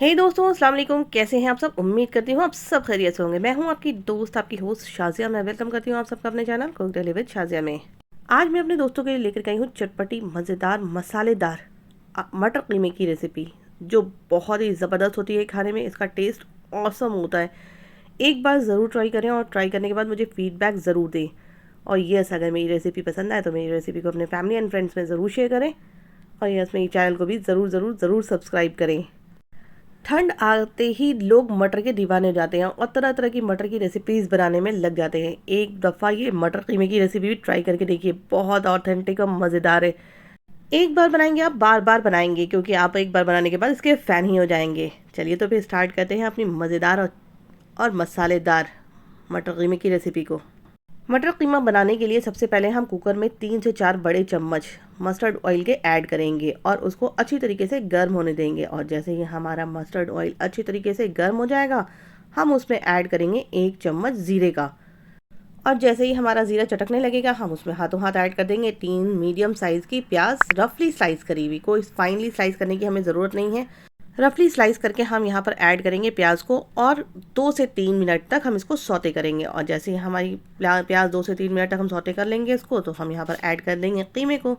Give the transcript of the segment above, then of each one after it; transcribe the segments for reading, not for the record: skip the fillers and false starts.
हे दोस्तों, अस्सलाम वालेकुम। कैसे हैं आप सब? उम्मीद करती हूँ आप सब खैरियत से होंगे। मैं हूँ आपकी दोस्त, आपकी होस्ट शाज़िया। मैं वेलकम करती हूँ आप सबका अपने channel cook daily with Shazia में। आज मैं अपने दोस्तों के लिए लेकर आई हूँ चटपटी, मज़ेदार, मसालेदार मटर कीमे की रेसिपी, जो बहुत ही ज़बरदस्त होती है खाने में। इसका टेस्ट ऑसम होता है। एक बार ज़रूर ट्राई करें और ट्राई करने के बाद मुझे फ़ीडबैक ज़रूर दें। और यस, अगर मेरी रेसिपी पसंद आए तो मेरी रेसिपी को अपने फैमिली एंड फ्रेंड्स में ज़रूर शेयर करें। और यस, मेरी चैनल को भी ज़रूर ज़रूर ज़रूर सब्सक्राइब करें। ठंड आते ही लोग मटर के दीवाने हो जाते हैं और तरह तरह की मटर की रेसिपीज़ बनाने में लग जाते हैं। एक दफ़ा ये मटर कीमे की रेसिपी भी ट्राई करके देखिए, बहुत ऑथेंटिक और मज़ेदार है। एक बार बनाएंगे आप बार बार बनाएंगे, क्योंकि आप एक बार बनाने के बाद इसके फ़ैन ही हो जाएंगे। चलिए तो फिर स्टार्ट करते हैं अपनी मज़ेदार और मसालेदार मटर कीमे की रेसिपी को। मटर कीमा बनाने के लिए सबसे पहले हम कुकर में 3 से 4 बड़े चम्मच मस्टर्ड ऑयल के ऐड करेंगे और उसको अच्छी तरीके से गर्म होने देंगे। और जैसे ही हमारा मस्टर्ड ऑयल अच्छी तरीके से गर्म हो जाएगा, हम उसमें ऐड करेंगे 1 चम्मच ज़ीरे का। और जैसे ही हमारा ज़ीरा चटकने लगेगा, हम उसमें हाथों हाथ ऐड कर देंगे 3 मीडियम साइज़ की प्याज, रफली स्लाइस करी हुई। कोई फाइनली स्लाइस करने की हमें ज़रूरत नहीं है। रफली स्लाइस करके हम यहाँ पर ऐड करेंगे प्याज को और 2 से 3 मिनट तक हम इसको सौते करेंगे। और जैसे ही हमारी प्याज 2 से 3 मिनट तक हम सौते कर लेंगे इसको, तो हम यहाँ पर ऐड कर देंगे कीमे को।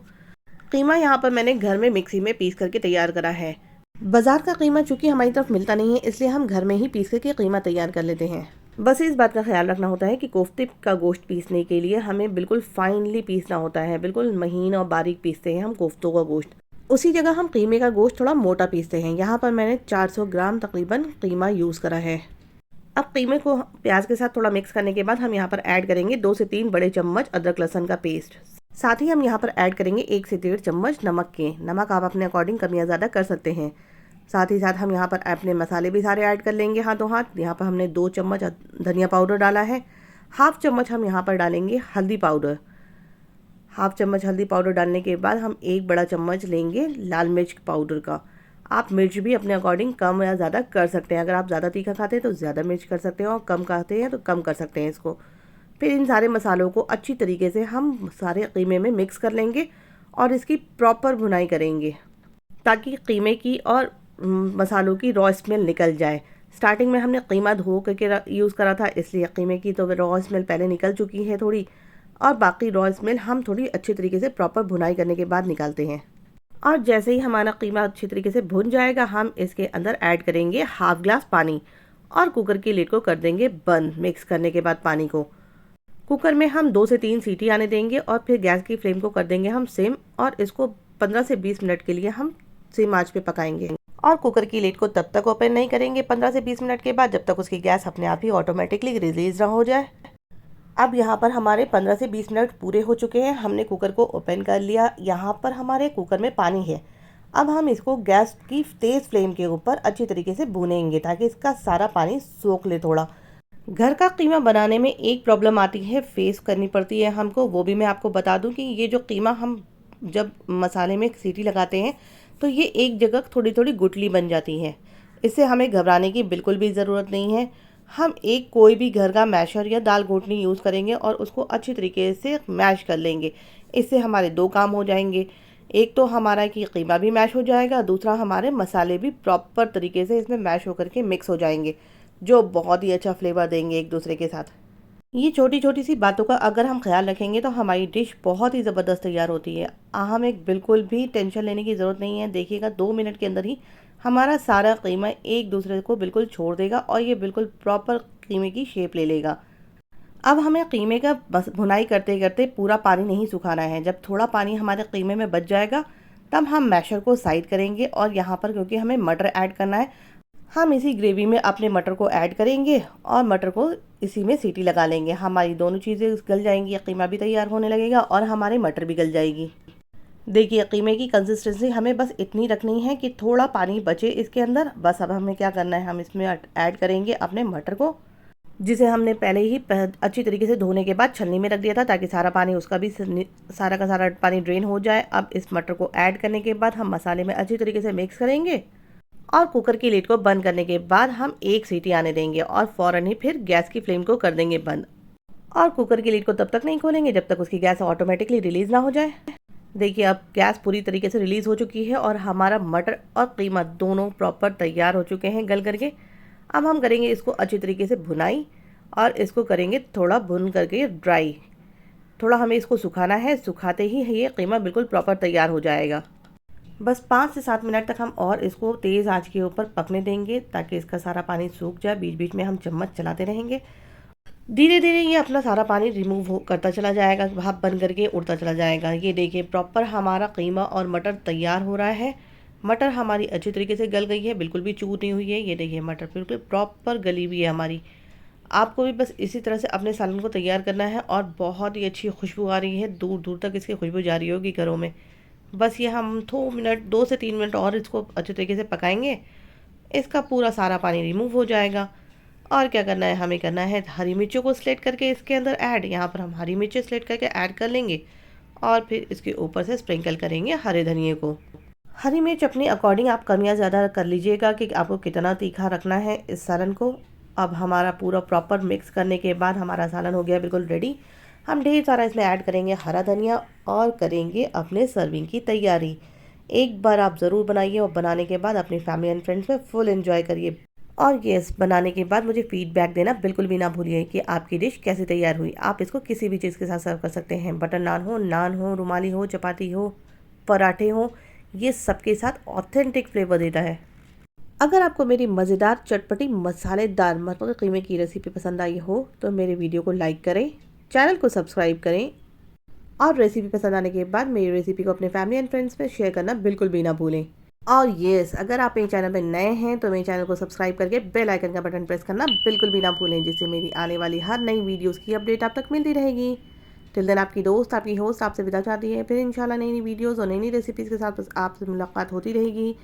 कीमा यहाँ पर मैंने घर में मिक्सी में पीस करके तैयार करा है। बाजार का कीमा चूँकि हमारी तरफ मिलता नहीं है, इसलिए हम घर में ही पीस करके कीमा तैयार कर लेते हैं। बस इस बात का ख्याल रखना होता है कि कोफ्ते का गोश्त पीसने के लिए हमें बिल्कुल फाइनली पीसना होता है। बिल्कुल महीन और बारीक पीसते हैं हम कोफ्तों का गोश्त। उसी जगह हम कीमे का गोश्त थोड़ा मोटा पीसते हैं। यहाँ पर मैंने 400 ग्राम तकरीबन कीमा यूज़ करा है। अब कीमे को प्याज के साथ थोड़ा मिक्स करने के बाद हम यहाँ पर ऐड करेंगे 2 से 3 बड़े चम्मच अदरक लहसुन का पेस्ट। साथ ही हम यहाँ पर ऐड करेंगे 1 से 1.5 चम्मच नमक के। नमक आप अपने अकॉर्डिंग कम या ज़्यादा कर सकते हैं। साथ ही साथ हम यहाँ पर अपने मसाले भी सारे ऐड कर लेंगे हाथों हाथ। यहाँ पर हमने 2 चम्मच धनिया पाउडर डाला है। हाफ चम्मच हम यहाँ पर डालेंगे हल्दी पाउडर। हाफ चम्मच हल्दी पाउडर डालने के बाद हम 1 बड़ा चम्मच लेंगे लाल मिर्च पाउडर का। आप मिर्च भी अपने अकॉर्डिंग कम या ज़्यादा कर सकते हैं। अगर आप ज़्यादा तीखा खाते हैं तो ज़्यादा मिर्च कर सकते हैं और कम खाते हैं तो कम कर सकते हैं इसको। फिर इन सारे मसालों को अच्छी तरीके से हम सारे कीमे में मिक्स कर लेंगे और इसकी प्रॉपर भुनाई करेंगे, ताकि कीमे की और मसालों की रॉ स्मेल निकल जाए। स्टार्टिंग में हमने कीमा धो करके यूज़ करा था, इसलिए कीमे की तो रॉ स्मेल पहले निकल चुकी है थोड़ी, और बाकी रॉ स्मेल हम थोड़ी अच्छी तरीके से प्रॉपर भुनाई करने के बाद निकालते हैं। और जैसे ही हमारा कीमा अच्छी तरीके से भुन जाएगा, हम इसके अंदर ऐड करेंगे हाफ ग्लास पानी और कुकर की लिड को कर देंगे बंद। मिक्स करने के बाद पानी को कुकर में हम 2 से 3 सीटी आने देंगे और फिर गैस की फ्लेम को कर देंगे हम सिम, और इसको 15 से 20 मिनट के लिए हम सिम आंच पे पकाएंगे। और कुकर की लिड को तब तक ओपन नहीं करेंगे 15 से 20 मिनट के बाद, जब तक उसकी गैस अपने आप ही ऑटोमेटिकली रिलीज ना हो जाए। अब यहाँ पर हमारे 15 से 20 मिनट पूरे हो चुके हैं। हमने कुकर को ओपन कर लिया। यहाँ पर हमारे कुकर में पानी है। अब हम इसको गैस की तेज़ फ्लेम के ऊपर अच्छी तरीके से भूनेंगे, ताकि इसका सारा पानी सोख ले थोड़ा। घर का कीमा बनाने में एक प्रॉब्लम आती है, फेस करनी पड़ती है हमको। वो भी मैं आपको बता दूं कि ये जो कीमा हम जब मसाले में सीटी लगाते हैं, तो ये एक जगह थोड़ी थोड़ी गुठली बन जाती है। इससे हमें घबराने की बिल्कुल भी ज़रूरत नहीं है। हम एक कोई भी घर का मैशर या दाल घोटनी यूज़ करेंगे और उसको अच्छी तरीके से मैश कर लेंगे। इससे हमारे 2 काम हो जाएंगे। एक तो हमारा कि कीमा भी मैश हो जाएगा, दूसरा हमारे मसाले भी प्रॉपर तरीके से इसमें मैश होकर के मिक्स हो जाएंगे, जो बहुत ही अच्छा फ्लेवर देंगे एक दूसरे के साथ। ये छोटी छोटी सी बातों का अगर हम ख्याल रखेंगे तो हमारी डिश बहुत ही ज़बरदस्त तैयार होती है। हमें एक बिल्कुल भी टेंशन लेने की ज़रूरत नहीं है। देखिएगा 2 मिनट के अंदर ही हमारा सारा कीमा एक दूसरे को बिल्कुल छोड़ देगा और ये बिल्कुल प्रॉपर कीमे की शेप ले लेगा। अब हमें कीमे का बस भुनाई करते करते पूरा पानी नहीं सुखाना है। जब थोड़ा पानी हमारे कीमे में बच जाएगा, तब हम मैशर को साइड करेंगे और यहाँ पर क्योंकि हमें मटर ऐड करना है, हम इसी ग्रेवी में अपने मटर को ऐड करेंगे और मटर को इसी में सीटी लगा लेंगे। हमारी दोनों चीज़ें गल जाएंगी, कीमा भी तैयार होने लगेगा और हमारी मटर भी गल जाएगी। देखिए कीमे की कंसिस्टेंसी हमें बस इतनी रखनी है कि थोड़ा पानी बचे इसके अंदर। बस अब हमें क्या करना है, हम इसमें ऐड करेंगे अपने मटर को, जिसे हमने पहले ही अच्छी तरीके से धोने के बाद छलनी में रख दिया था, ताकि सारा पानी उसका भी सारा का सारा पानी ड्रेन हो जाए। अब इस मटर को ऐड करने के बाद हम मसाले में अच्छी तरीके से मिक्स करेंगे और कुकर की लिड को बंद करने के बाद हम 1 सीटी आने देंगे और फ़ौरन ही फिर गैस की फ्लेम को कर देंगे बंद। और कुकर की लिड को तब तक नहीं खोलेंगे जब तक उसकी गैस ऑटोमेटिकली रिलीज़ ना हो जाए। देखिए अब गैस पूरी तरीके से रिलीज़ हो चुकी है और हमारा मटर और कीमा दोनों प्रॉपर तैयार हो चुके हैं गल करके। अब हम करेंगे इसको अच्छी तरीके से भुनाई और इसको करेंगे थोड़ा भुन करके ड्राई। थोड़ा हमें इसको सुखाना है, सुखाते ही ये कीमा बिल्कुल प्रॉपर तैयार हो जाएगा। बस 5 से 7 मिनट तक हम और इसको तेज़ आंच के ऊपर पकने देंगे ताकि इसका सारा पानी सूख जाए। बीच बीच में हम चम्मच चलाते रहेंगे। धीरे धीरे ये अपना सारा पानी रिमूव हो करता चला जाएगा, भाप बन करके उड़ता चला जाएगा। ये देखिए प्रॉपर हमारा कीमा और मटर तैयार हो रहा है। मटर हमारी अच्छी तरीके से गल गई है, बिल्कुल भी चूर नहीं हुई है। ये देखिए मटर बिल्कुल प्रॉपर गली हुई है हमारी। आपको भी बस इसी तरह से अपने सालन को तैयार करना है और बहुत ही अच्छी खुशबू आ रही है, दूर दूर तक इसकी खुशबू जा रही होगी घरों में। बस ये हम 2 से 3 मिनट और इसको अच्छे तरीके से पकाएंगे। इसका पूरा सारा पानी रिमूव हो जाएगा। और क्या करना है, हमें करना है हरी मिर्चों को स्लेट करके इसके अंदर ऐड। यहाँ पर हम हरी मिर्चें स्लेट करके ऐड कर लेंगे और फिर इसके ऊपर से स्प्रिंकल करेंगे हरे धनिए को। हरी मिर्च अपनी अकॉर्डिंग आप कम या ज़्यादा कर लीजिएगा कि आपको कितना तीखा रखना है इस सालन को। अब हमारा पूरा प्रॉपर मिक्स करने के बाद हमारा सालन हो गया बिल्कुल रेडी। हम ढेर सारा इसमें ऐड करेंगे हरा धनिया और करेंगे अपने सर्विंग की तैयारी। एक बार आप ज़रूर बनाइए और बनाने के बाद अपनी फैमिली एंड फ्रेंड्स में फुल एंजॉय करिए। और यस, बनाने के बाद मुझे फीडबैक देना बिल्कुल भी ना भूलिए कि आपकी डिश कैसे तैयार हुई। आप इसको किसी भी चीज़ के साथ सर्व कर सकते हैं, बटर नान हो, रुमाली हो, चपाती हो, पराठे हो, ये सबके साथ ऑथेंटिक फ्लेवर देता है। अगर आपको मेरी मज़ेदार चटपटी मसालेदार मटर कीमे की रेसिपी पसंद आई हो तो मेरे वीडियो को लाइक करें, चैनल को सब्सक्राइब करें और रेसिपी पसंद आने के बाद मेरी रेसिपी को अपने फैमिली एंड फ्रेंड्स में शेयर करना बिल्कुल भी ना भूलें। और यस, अगर आप मेरे चैनल पर नए हैं तो मेरे चैनल को सब्सक्राइब करके बेल आइकन का बटन प्रेस करना बिल्कुल भी ना भूलें, जिससे मेरी आने वाली हर नई वीडियोस की अपडेट आप तक मिलती रहेगी। टिल देन आपकी दोस्त, आपकी होस्ट आपसे विदा चाहती है। फिर इंशाल्लाह नई नई वीडियोस और नई नई रेसिपीज़ के साथ आपसे मुलाकात होती रहेगी।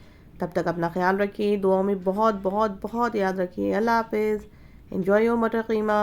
तब तक अपना ख्याल रखिए, दुआओं में बहुत बहुत बहुत याद रखिए। अल्लाह हाफिज़। एंजॉय योर मटर कीमा।